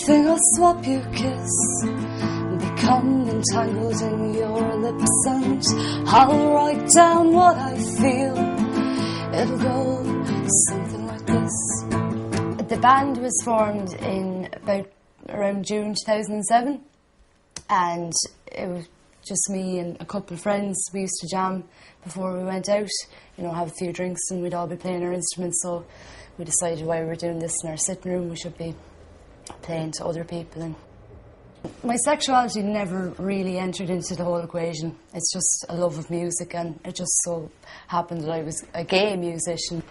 anything, I'll swap your kiss, become entangled in your lips, and I'll write down what I feel. It'll go something like this. The band was formed in around June 2007, and it was just me and a couple of friends. We used to jam before we went out, you know, have a few drinks, and we'd all be playing our instruments. So we decided while we were doing this in our sitting room, we should be playing to other people. And my sexuality never really entered into the whole equation. It's just a love of music, and it just so happened that I was a gay musician.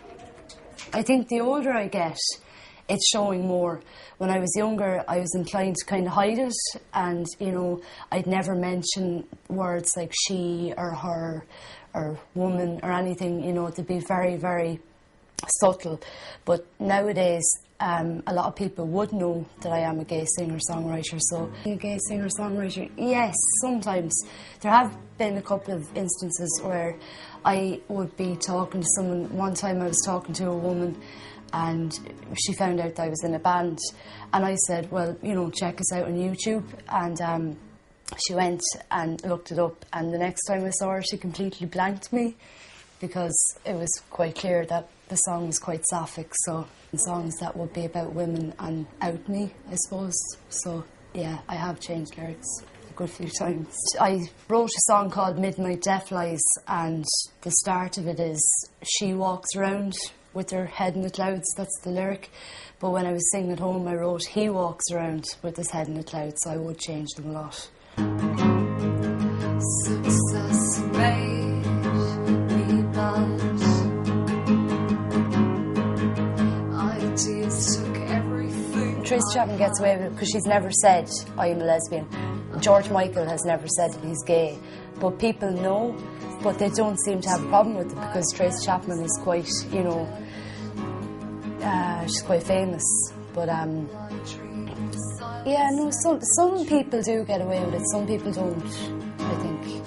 I think the older I get, it's showing more. When I was younger, I was inclined to kind of hide it, and, you know, I'd never mention words like she or her or woman or anything, you know, they'd be very, very subtle. But nowadays, a lot of people would know that I am a gay singer-songwriter. So, a gay singer-songwriter, yes, sometimes. There have been a couple of instances where I would be talking to someone. One time I was talking to a woman, and she found out that I was in a band, and I said, well, you know, check us out on YouTube, and she went and looked it up, and the next time I saw her, she completely blanked me, because it was quite clear that the song was quite sapphic, so songs that would be about women and out me, I suppose. So yeah, I have changed lyrics a good few times. I wrote a song called Midnight Death Lies, and the start of it is she walks around with her head in the clouds, that's the lyric. But when I was singing at home, I wrote he walks around with his head in the clouds, so I would change them a lot. Success made me bad. Ideas took everything. Tracy Chapman gets away with it because she's never said I am a lesbian. George Michael has never said that he's gay. But people know, but they don't seem to have a problem with it because Tracy Chapman is quite, you know, she's quite famous. But yeah, no, some people do get away with it, some people don't, I think.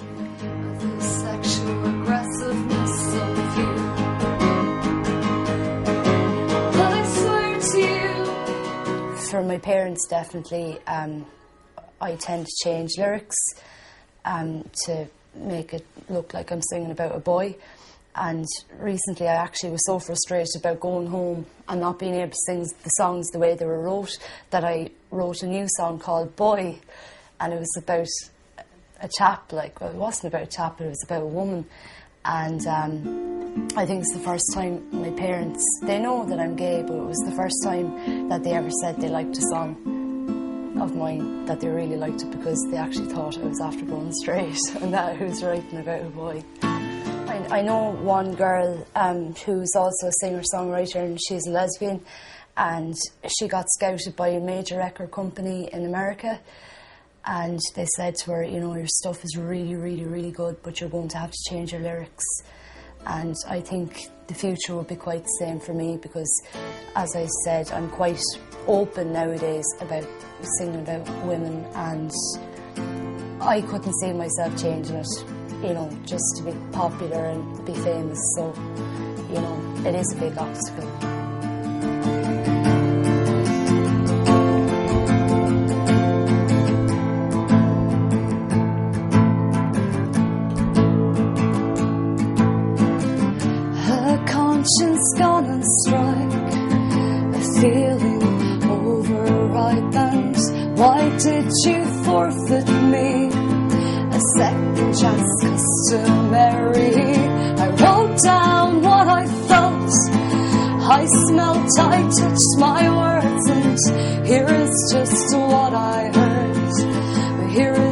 The sexual aggressiveness of you, but I swear to you. For my parents, definitely, I tend to change lyrics to make it look like I'm singing about a boy. And recently I actually was so frustrated about going home and not being able to sing the songs the way they were wrote that I wrote a new song called Boy, and it was about a chap, like, well, it wasn't about a chap, but it was about a woman. And I think it's the first time my parents, they know that I'm gay, but it was the first time that they ever said they liked a song of mine, that they really liked it, because they actually thought I was after going straight and that I was writing about a boy. I know one girl who's also a singer-songwriter, and she's a lesbian, and she got scouted by a major record company in America, and they said to her, you know, your stuff is really, really, really good, but you're going to have to change your lyrics. And I think the future will be quite the same for me, because, as I said, I'm quite open nowadays about singing about women, and I couldn't see myself changing it, you know, just to be popular and be famous. So, you know, it is a big obstacle. A conscience gone on strike, a feeling overripened. Why did you forfeit me? A second chance customary. I wrote down what I felt, I smelt, I touched my words, and here is just what I heard. Here is